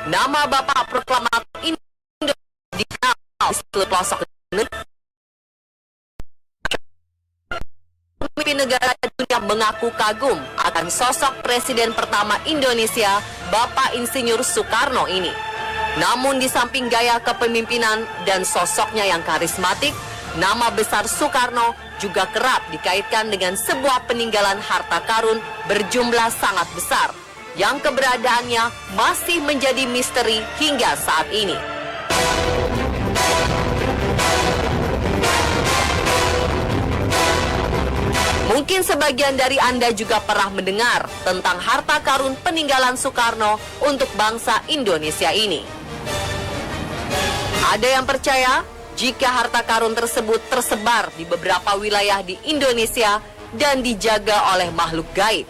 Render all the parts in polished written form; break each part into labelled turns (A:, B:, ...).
A: Nama Bapak Proklamator Indonesia dikenal di seluruh pelosok negeri. Pemimpin negara dunia mengaku kagum akan sosok Presiden pertama Indonesia, Bapak Insinyur Soekarno ini. Namun di samping gaya kepemimpinan dan sosoknya yang karismatik, nama besar Soekarno juga kerap dikaitkan dengan sebuah peninggalan harta karun berjumlah sangat besar, yang keberadaannya masih menjadi misteri hingga saat ini. Mungkin sebagian dari Anda juga pernah mendengar tentang harta karun peninggalan Soekarno untuk bangsa Indonesia ini. Ada yang percaya jika harta karun tersebut tersebar di beberapa wilayah di Indonesia dan dijaga oleh makhluk gaib.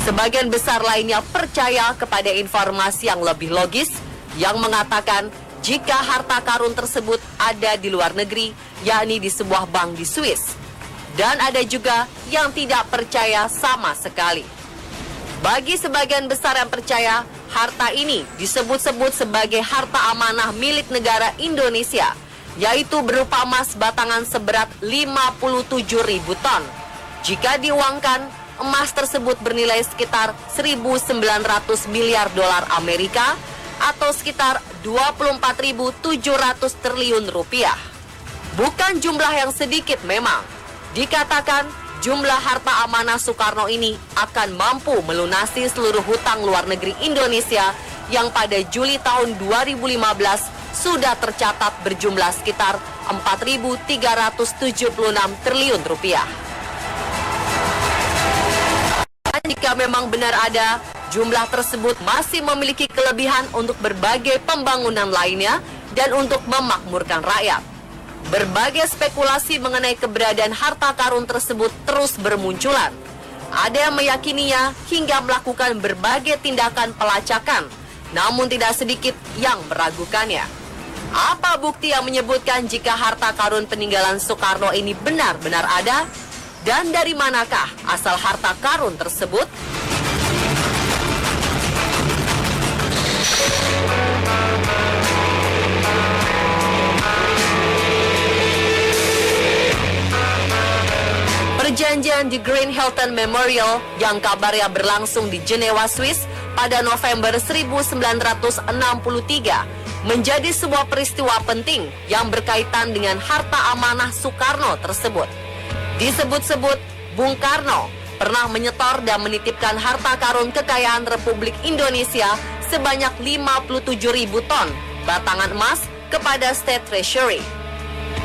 A: Sebagian besar lainnya percaya kepada informasi yang lebih logis yang mengatakan jika harta karun tersebut ada di luar negeri, yakni di sebuah bank di Swiss. Dan ada juga yang tidak percaya sama sekali. Bagi sebagian besar yang percaya, harta ini disebut-sebut sebagai harta amanah milik negara Indonesia, yaitu berupa emas batangan seberat 57.000 ton. Jika diuangkan, emas tersebut bernilai sekitar 1.900 miliar dolar Amerika atau sekitar 24.700 triliun rupiah. Bukan jumlah yang sedikit memang. Dikatakan jumlah harta amanah Soekarno ini akan mampu melunasi seluruh hutang luar negeri Indonesia yang pada Juli tahun 2015 sudah tercatat berjumlah sekitar 4.376 triliun rupiah. Jika memang benar ada, jumlah tersebut masih memiliki kelebihan untuk berbagai pembangunan lainnya dan untuk memakmurkan rakyat. Berbagai spekulasi mengenai keberadaan harta karun tersebut terus bermunculan. Ada yang meyakininya hingga melakukan berbagai tindakan pelacakan, namun tidak sedikit yang meragukannya. Apa bukti yang menyebutkan jika harta karun peninggalan Soekarno ini benar-benar ada? Dan dari manakah asal harta karun tersebut? Perjanjian The Grand Hilton Memorial yang kabarnya berlangsung di Jenewa, Swiss pada November 1963 menjadi sebuah peristiwa penting yang berkaitan dengan harta amanah Soekarno tersebut. Disebut-sebut Bung Karno pernah menyetor dan menitipkan harta karun kekayaan Republik Indonesia sebanyak 57.000 ton batangan emas kepada State Treasury.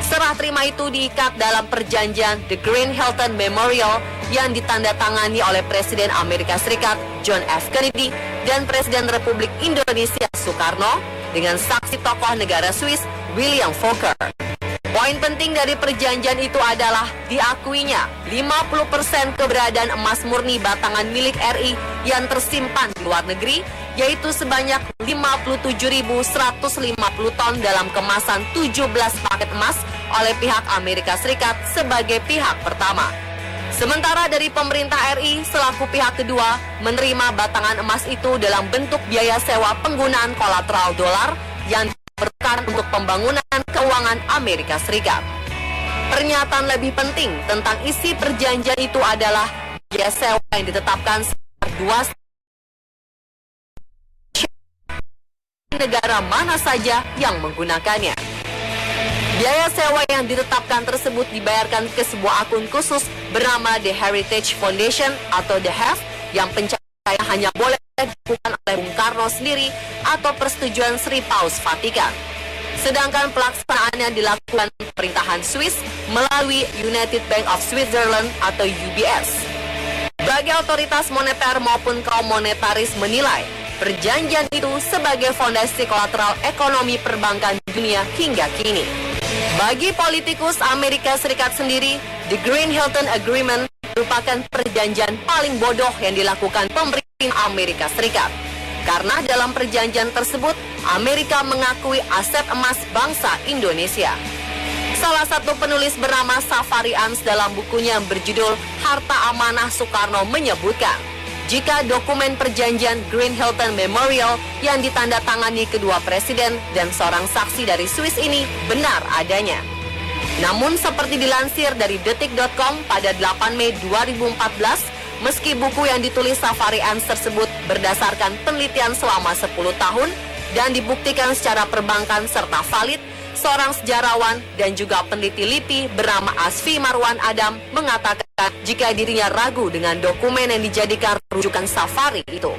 A: Serah terima itu diikat dalam perjanjian The Grand Hilton Memorial yang ditandatangani oleh Presiden Amerika Serikat John F. Kennedy dan Presiden Republik Indonesia Soekarno dengan saksi tokoh negara Swiss William Fokker. Poin penting dari perjanjian itu adalah diakuinya 50% keberadaan emas murni batangan milik RI yang tersimpan di luar negeri, yaitu sebanyak 57.150 ton dalam kemasan 17 paket emas oleh pihak Amerika Serikat sebagai pihak pertama. Sementara dari pemerintah RI selaku pihak kedua menerima batangan emas itu dalam bentuk biaya sewa penggunaan kolateral dolar yang diperlukan untuk pembangunan keuangan Amerika Serikat. Pernyataan lebih penting tentang isi perjanjian itu adalah biaya sewa yang ditetapkan sebesar 2 negara mana saja yang menggunakannya. Biaya sewa yang ditetapkan tersebut dibayarkan ke sebuah akun khusus bernama The Heritage Foundation atau The HEF yang pencairan hanya boleh dilakukan oleh Bung Karno sendiri atau persetujuan Sri Paus Vatikan. Sedangkan pelaksanaannya dilakukan pemerintahan Swiss melalui United Bank of Switzerland atau UBS. Bagi otoritas moneter maupun kaum monetaris menilai perjanjian itu sebagai fondasi kolateral ekonomi perbankan dunia hingga kini. Bagi politikus Amerika Serikat sendiri, The Grand Hilton Agreement merupakan perjanjian paling bodoh yang dilakukan pemerintah Amerika Serikat. Karena dalam perjanjian tersebut, Amerika mengakui aset emas bangsa Indonesia. Salah satu penulis bernama Safari Ans dalam bukunya yang berjudul Harta Amanah Soekarno menyebutkan, jika dokumen perjanjian Green Hilton Memorial yang ditandatangani kedua presiden dan seorang saksi dari Swiss ini benar adanya. Namun seperti dilansir dari detik.com pada 8 Mei 2014, meski buku yang ditulis Safari Ants tersebut berdasarkan penelitian selama 10 tahun dan dibuktikan secara perbankan serta valid, seorang sejarawan dan juga peneliti LIPI bernama Asfi Marwan Adam mengatakan jika dirinya ragu dengan dokumen yang dijadikan rujukan Safari itu.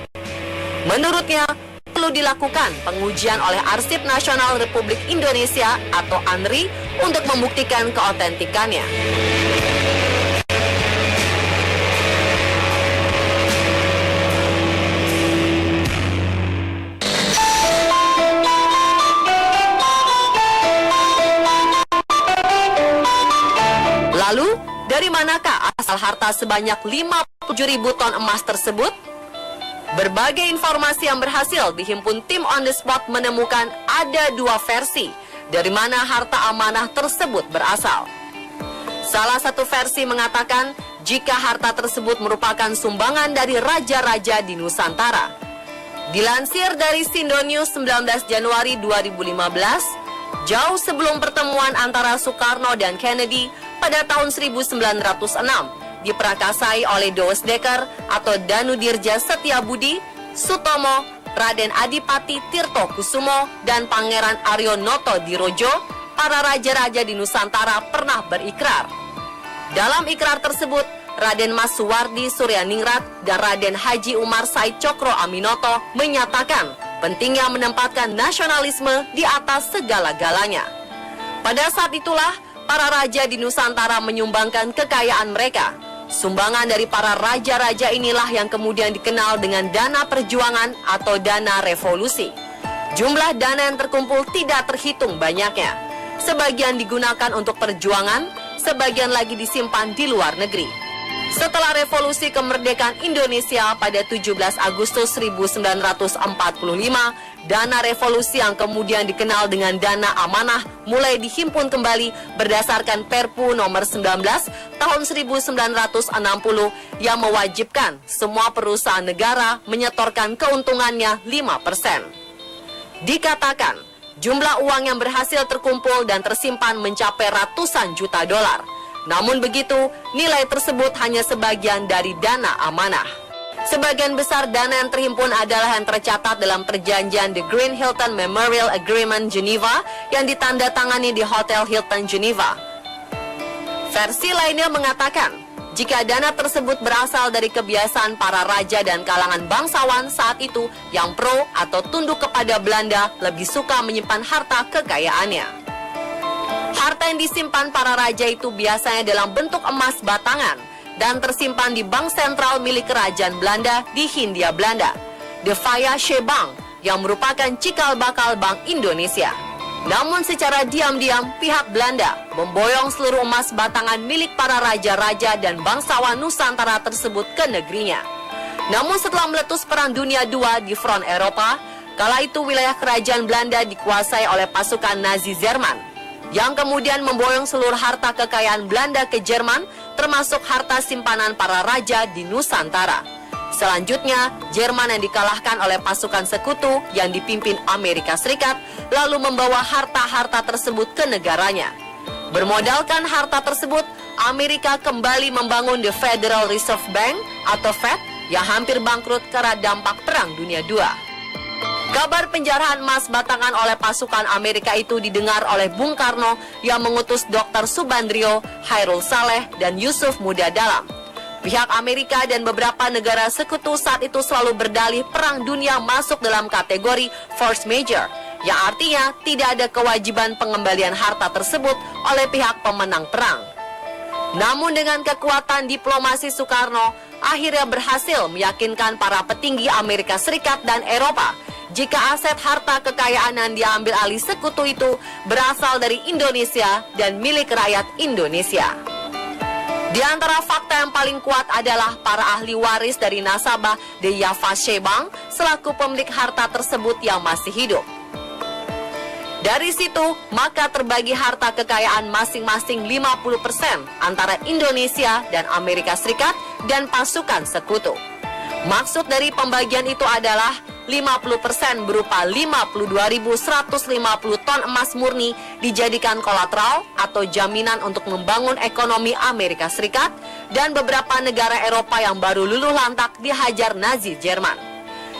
A: Menurutnya, perlu dilakukan pengujian oleh Arsip Nasional Republik Indonesia atau ANRI untuk membuktikan keotentikannya. Lalu, dari manakah asal harta sebanyak 57.000 ton emas tersebut? Berbagai informasi yang berhasil dihimpun tim on the spot menemukan ada dua versi dari mana harta amanah tersebut berasal. Salah satu versi mengatakan jika harta tersebut merupakan sumbangan dari raja-raja di Nusantara. Dilansir dari Sindonews 19 Januari 2015, jauh sebelum pertemuan antara Soekarno dan Kennedy pada tahun 1906, diperakasai oleh Douwesdekker atau Danudirja Setiabudi, Sutomo, Raden Adipati Tirto Kusumo, dan Pangeran Aryo Noto Dirojo, para raja-raja di Nusantara pernah berikrar. Dalam ikrar tersebut, Raden Mas Suwardi Suryaningrat dan Raden Haji Umar Said Cokro Aminoto menyatakan pentingnya menempatkan nasionalisme di atas segala-galanya. Pada saat itulah, para raja di Nusantara menyumbangkan kekayaan mereka. Sumbangan dari para raja-raja inilah yang kemudian dikenal dengan dana perjuangan atau dana revolusi. Jumlah dana yang terkumpul tidak terhitung banyaknya. Sebagian digunakan untuk perjuangan, sebagian lagi disimpan di luar negeri. Setelah revolusi kemerdekaan Indonesia pada 17 Agustus 1945, dana revolusi yang kemudian dikenal dengan dana amanah mulai dihimpun kembali berdasarkan Perpu nomor 19 tahun 1960 yang mewajibkan semua perusahaan negara menyetorkan keuntungannya 5%. Dikatakan, jumlah uang yang berhasil terkumpul dan tersimpan mencapai ratusan juta dolar. Namun begitu, nilai tersebut hanya sebagian dari dana amanah. Sebagian besar dana yang terhimpun adalah yang tercatat dalam perjanjian The Green Hilton Memorial Agreement Geneva yang ditandatangani di Hotel Hilton Geneva. Versi lainnya mengatakan, jika dana tersebut berasal dari kebiasaan para raja dan kalangan bangsawan saat itu yang pro atau tunduk kepada Belanda lebih suka menyimpan harta kekayaannya. Harta yang disimpan para raja itu biasanya dalam bentuk emas batangan dan tersimpan di bank sentral milik kerajaan Belanda di Hindia Belanda, De Fayasche Bank, yang merupakan cikal bakal Bank Indonesia. Namun secara diam-diam pihak Belanda memboyong seluruh emas batangan milik para raja-raja dan bangsawan Nusantara tersebut ke negerinya. Namun setelah meletus Perang Dunia II di front Eropa, kala itu wilayah kerajaan Belanda dikuasai oleh pasukan Nazi Jerman, yang kemudian memboyong seluruh harta kekayaan Belanda ke Jerman, termasuk harta simpanan para raja di Nusantara. Selanjutnya, Jerman yang dikalahkan oleh pasukan sekutu yang dipimpin Amerika Serikat, lalu membawa harta-harta tersebut ke negaranya. Bermodalkan harta tersebut, Amerika kembali membangun The Federal Reserve Bank atau Fed yang hampir bangkrut karena dampak Perang Dunia II. Kabar penjarahan emas batangan oleh pasukan Amerika itu didengar oleh Bung Karno yang mengutus Dr. Subandrio, Hairul Saleh, dan Yusuf Muda Dalam. Pihak Amerika dan beberapa negara sekutu saat itu selalu berdalih Perang Dunia masuk dalam kategori force majeure, yang artinya tidak ada kewajiban pengembalian harta tersebut oleh pihak pemenang perang. Namun dengan kekuatan diplomasi Soekarno, akhirnya berhasil meyakinkan para petinggi Amerika Serikat dan Eropa jika aset harta kekayaan yang diambil alih sekutu itu berasal dari Indonesia dan milik rakyat Indonesia. Di antara fakta yang paling kuat adalah para ahli waris dari nasabah The Yafasche Bank selaku pemilik harta tersebut yang masih hidup. Dari situ, maka terbagi harta kekayaan masing-masing 50% antara Indonesia dan Amerika Serikat dan pasukan sekutu. Maksud dari pembagian itu adalah 50% berupa 52.150 ton emas murni dijadikan kolateral atau jaminan untuk membangun ekonomi Amerika Serikat dan beberapa negara Eropa yang baru luluh lantak dihajar Nazi Jerman.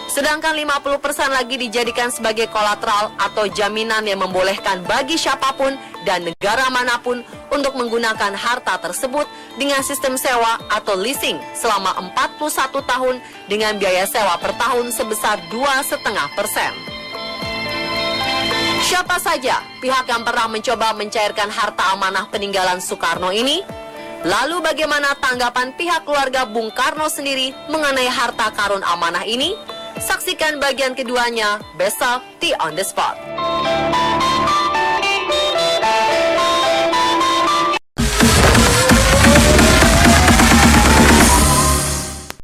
A: Sedangkan 50% lagi dijadikan sebagai kolateral atau jaminan yang membolehkan bagi siapapun dan negara manapun untuk menggunakan harta tersebut dengan sistem sewa atau leasing selama 41 tahun dengan biaya sewa per tahun sebesar 2,5%. Siapa saja pihak yang pernah mencoba mencairkan harta amanah peninggalan Soekarno ini? Lalu bagaimana tanggapan pihak keluarga Bung Karno sendiri mengenai harta karun amanah ini? Saksikan bagian keduanya besok di On The Spot.